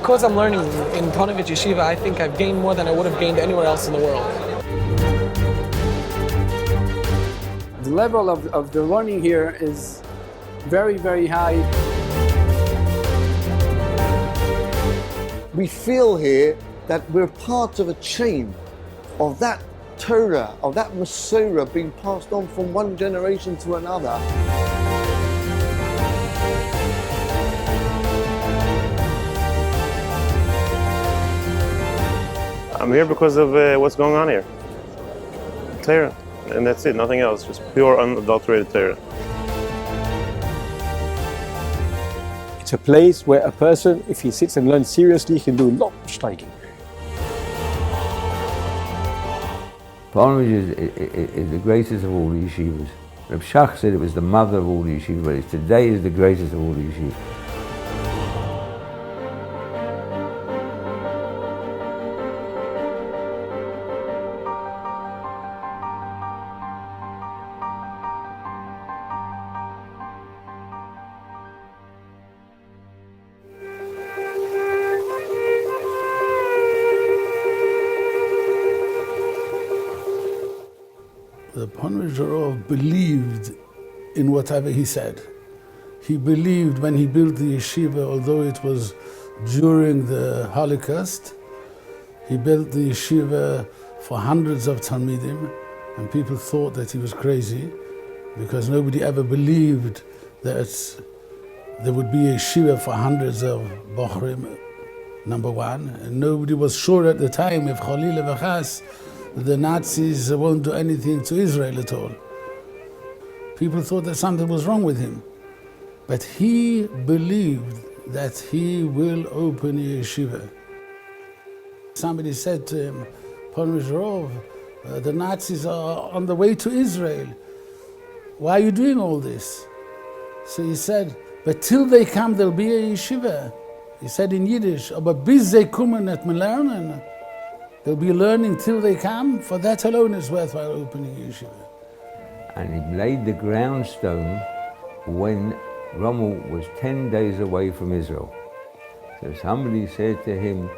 Because I'm learning in Ponevev Yeshiva, I think I've gained more than I would have gained anywhere else in the world. The level of the learning here is very, very high. We feel here that we're part of a chain of that Torah, of that Masorah being passed on from one generation to another. I'm here because of what's going on here. Torah, and that's it, nothing else, just pure unadulterated Torah. It's a place where a person, if he sits and learns seriously, can do a lot of striking. Ponevev is the greatest of all the yeshivas. Reb Shach said it was the mother of all the yeshivas, but today is the greatest of all the yeshivas. The Ponevev believed in whatever he said. He believed when he built the yeshiva, although it was during the Holocaust, he built the yeshiva for hundreds of Talmidim, and people thought that he was crazy because nobody ever believed that there would be a yeshiva for hundreds of Bochrim, number one. And nobody was sure at the time if Chalila v'chas the Nazis won't do anything to Israel at all. People thought that something was wrong with him. But he believed that he will open a yeshiva. Somebody said to him, Ponevev, the Nazis are on the way to Israel. Why are you doing all this? So he said, but till they come, there'll be a yeshiva. He said in Yiddish, aber bis sie kommen et me lernen. They'll be learning till they come. For that alone is worthwhile opening a yeshiva. And he laid the groundstone when Rommel was 10 days away from Israel. So somebody said to him,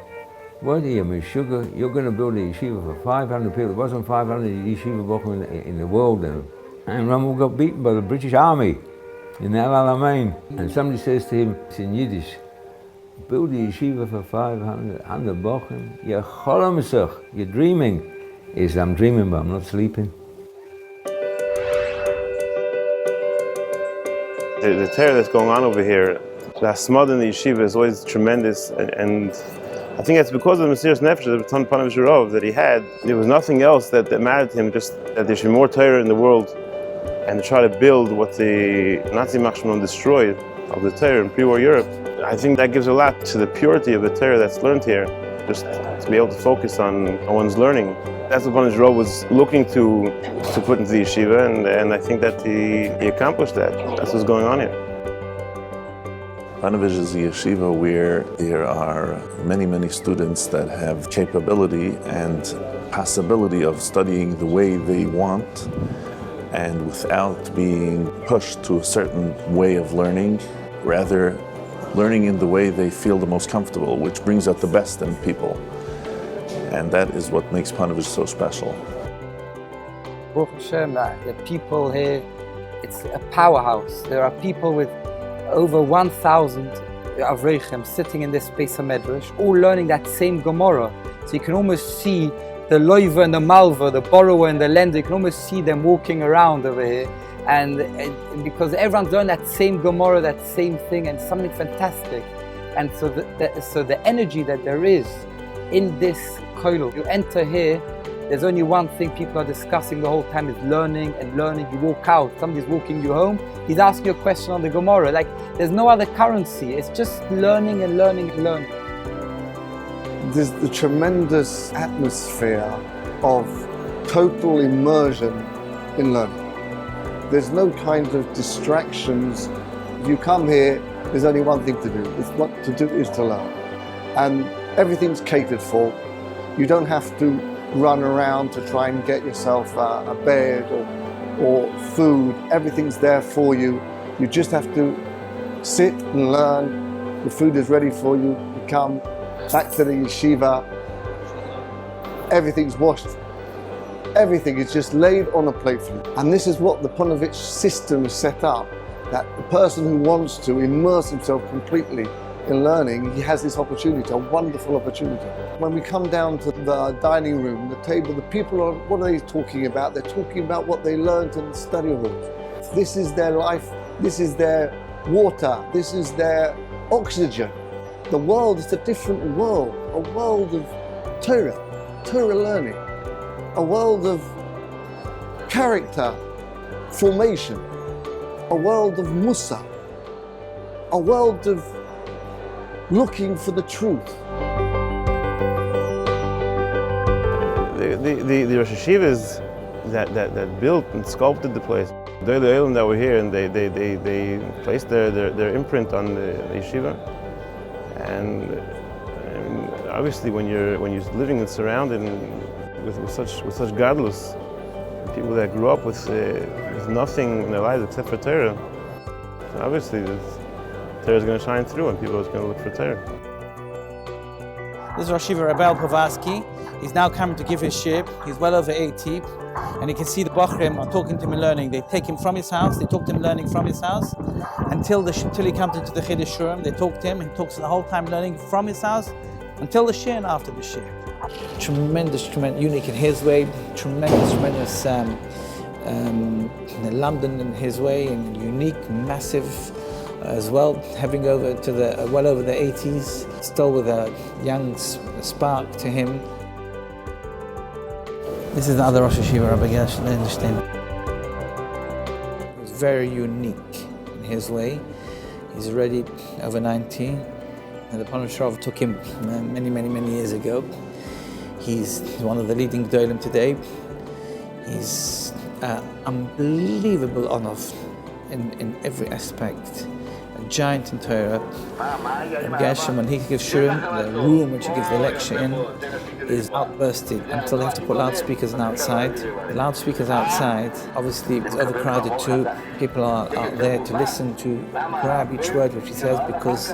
what are you, Meshuggah? You're going to build a yeshiva for 500 people. There wasn't 500 yeshiva bochum in the world then. And Rommel got beaten by the British Army in El Alamein. And somebody says to him, it's in Yiddish, build a yeshiva for 500 bochum. You're dreaming. He said, I'm dreaming, but I'm not sleeping. The terror that's going on over here, the hasmad in the yeshiva is always tremendous, and I think that's because of the Mesiras Nefesh, the Ponevev that he had. There was nothing else that mattered to him, just that there should be more Torah in the world, and to try to build what the Nazi Machshman destroyed of the Torah in pre-war Europe. I think that gives a lot to the purity of the Torah that's learned here, just to be able to focus on one's learning. That's what Ponevev was looking to put into the yeshiva, and I think that he accomplished that. That's what's going on here. Ponevev is a yeshiva where there are many, many students that have capability and possibility of studying the way they want and without being pushed to a certain way of learning, rather learning in the way they feel the most comfortable, which brings out the best in people. And that is what makes Ponevev so special. Baruch Hashem, the people here, it's a powerhouse. There are people with over 1,000 Avreichim sitting in this space of Medrash, all learning that same Gemara. So you can almost see the Loiva and the Malva, the borrower and the lender, you can almost see them walking around over here. And because everyone's learned that same Gemara, that same thing, and something fantastic. And so the energy that there is in this koilel, you enter here, there's only one thing people are discussing the whole time is learning and learning. You walk out, somebody's walking you home, he's asking you a question on the Gemara. Like, there's no other currency. It's just learning and learning and learning. There's the tremendous atmosphere of total immersion in learning. There's no kind of distractions. If you come here, there's only one thing to do. It's what to do is to learn. And everything's catered for. You don't have to run around to try and get yourself a bed or food. Everything's there for you. You just have to sit and learn. The food is ready for you. You come, back to the yeshiva, everything's washed. Everything is just laid on a plate for you. And this is what the Ponevev system is set up, that the person who wants to immerse himself completely in learning, he has this opportunity, a wonderful opportunity. When we come down to the dining room, the table, the people are, what are they talking about? They're talking about what they learned in the study halls. This is their life, this is their water, this is their oxygen. The world is a different world, a world of Torah learning, a world of character formation, a world of Musa, a world of looking for the truth. The Rosh Hashivas that built and sculpted the place, they're the Elam that were here, and they placed their imprint on the yeshiva. And obviously, when you're living and surrounded with such godless people that grew up with nothing in their lives except for Torah, obviously Torah is going to shine through, and people are going to look for Torah. This is Rosh Yeshiva Rebel Pavarsky. He's now coming to give his shir. He's well over 80, and you can see the Bochrim are talking to him and learning. They take him from his house, they talk to him learning from his house, until he comes into the Chiddush Shurim. They talk to him, and he talks the whole time learning from his house, until the shir and after the shir. Tremendous, unique in his way, tremendous London in his way, and unique, massive as well, having over to the well over the 80s, still with a young spark to him. This is the other Rosh Yeshiva, Rabbi Gershon Lindenstein. He was very unique in his way. He's already over 90, and the Ponevev took him many years ago. He's one of the leading Gedolim today. He's unbelievable honor in every aspect. A giant in Torah. Gershon, when he gives Shurim, the room which he gives the lecture in is outbursted until they have to put loudspeakers outside. The loudspeakers outside, obviously it's overcrowded too. People are out there to listen, to grab each word which he says, because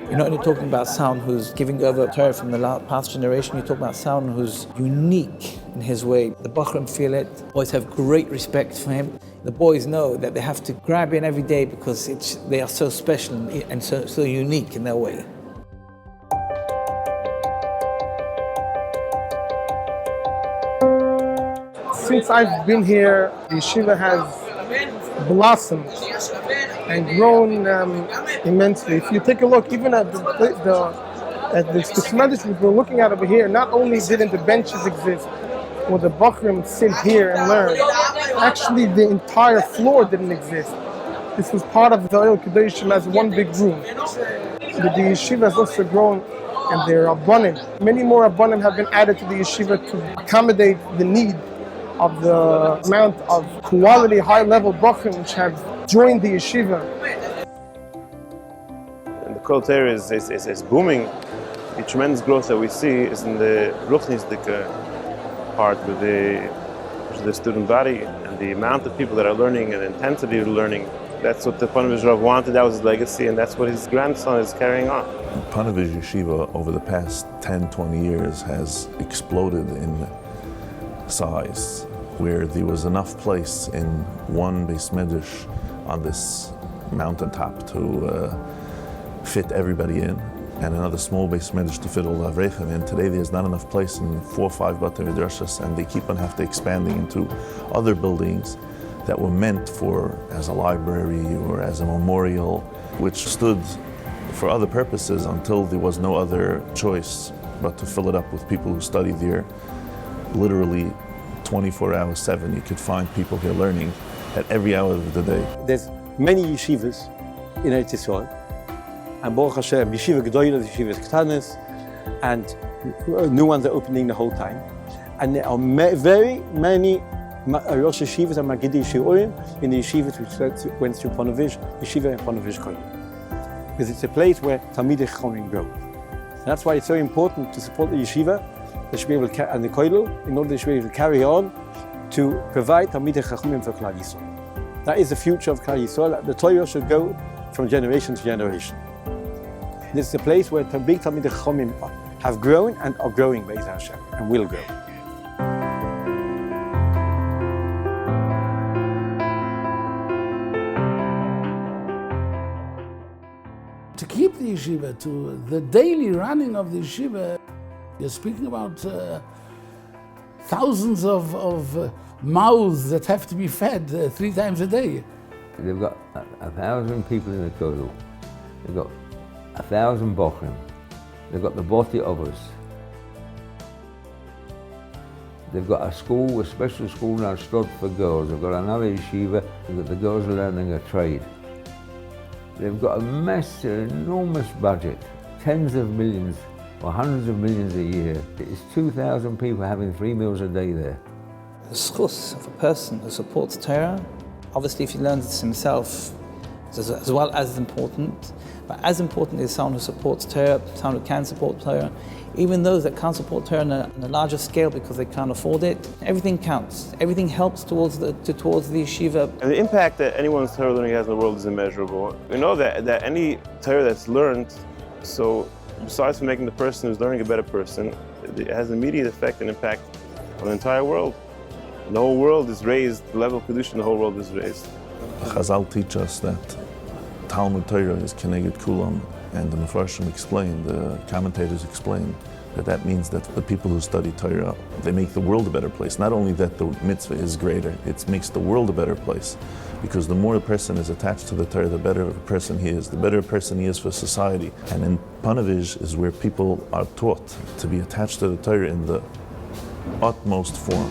you're not only talking about someone who's giving over Torah from the past generation, you're talking about someone who's unique in his way. The Bochrim feel it. The boys have great respect for him. The boys know that they have to grab in every day because they are so special and so unique in their way. Since I've been here, the yeshiva has blossomed and grown immensely. If you take a look, even at the tremendous we're looking at over here, not only didn't the benches exist where the Bochrim sit here and learn, actually the entire floor didn't exist. This was part of the Oil Kedoshim as one big room. The yeshiva has also grown, and there are Rabbanim. Many more Rabbanim have been added to the yeshiva to accommodate the need of the amount of quality, high-level Bochrim which have joined the yeshiva. And the Kol Torah is booming. The tremendous growth that we see is in the Ruchnisdik part with the student body, and the amount of people that are learning and the intensity of learning. That's what the Ponevev wanted, that was his legacy, and that's what his grandson is carrying on. Ponevev Yeshiva over the past 10, 20 years has exploded in size, where there was enough place in one Beis Medrash on this mountaintop to fit everybody in, and another small Beis Medrash to fit all the Avreichim in. Today there's not enough place in 4 or 5 Batei Midrashos, and they keep on expanding into other buildings that were meant as a library or as a memorial, which stood for other purposes until there was no other choice but to fill it up with people who studied there. Literally 24 hours, 7, you could find people here learning at every hour of the day. There's many yeshivas in Eretz Yisrael, and Baruch Hashem, yeshiva gedolah, yeshiva ketanos, and new ones are opening the whole time. And there are very many Rosh Yeshivas and Magidei Shiurim in the yeshivas which went through Ponevev Yeshiva and Ponevev Kollel, because it's a place where Talmidei Chachamim grow. And that's why it's so important to support the yeshiva, the Shmiel and the Kollel, in order that they should be able to carry on to provide Talmidei Chachamim for Klal Yisrael. That is the future of Klal Yisrael. The Torah should go from generation to generation. This is a place where the big Talmidei Chachomim have grown and are growing, Be'ez Hashem, and will grow. To keep the yeshiva, to the daily running of the yeshiva, you're speaking about thousands of mouths that have to be fed 3 times a day. They've got 1,000 people in the kotel. They've got 1,000 bochim. They've got the boti ovos. They've got a school, a special school now, Stot for girls. They've got another yeshiva that the girls are learning a trade. They've got a massive, enormous budget, tens of millions or hundreds of millions a year. It's 2,000 people having 3 meals a day there. The schus of a person who supports Torah, obviously if he learns this himself, is as well as important, but as important is someone who supports Torah, someone who can support Torah. Even those that can't support Torah on a larger scale because they can't afford it, everything counts. Everything helps towards the yeshiva. And the impact that anyone's Torah learning has in the world is immeasurable. We know that any Torah that's learned, so besides from making the person who's learning a better person, it has an immediate effect and impact on the entire world. The whole world is raised, the level of Kedusha in the whole world is raised. Chazal teach us that Talmud Torah is Keneged Kulam, and the Mefarshim explain, the commentators explain, that means that the people who study Torah, they make the world a better place. Not only that the mitzvah is greater, it makes the world a better place. Because the more a person is attached to the Torah, the better a person he is, the better a person he is for society. And in Ponevev is where people are taught to be attached to the Torah in the utmost form.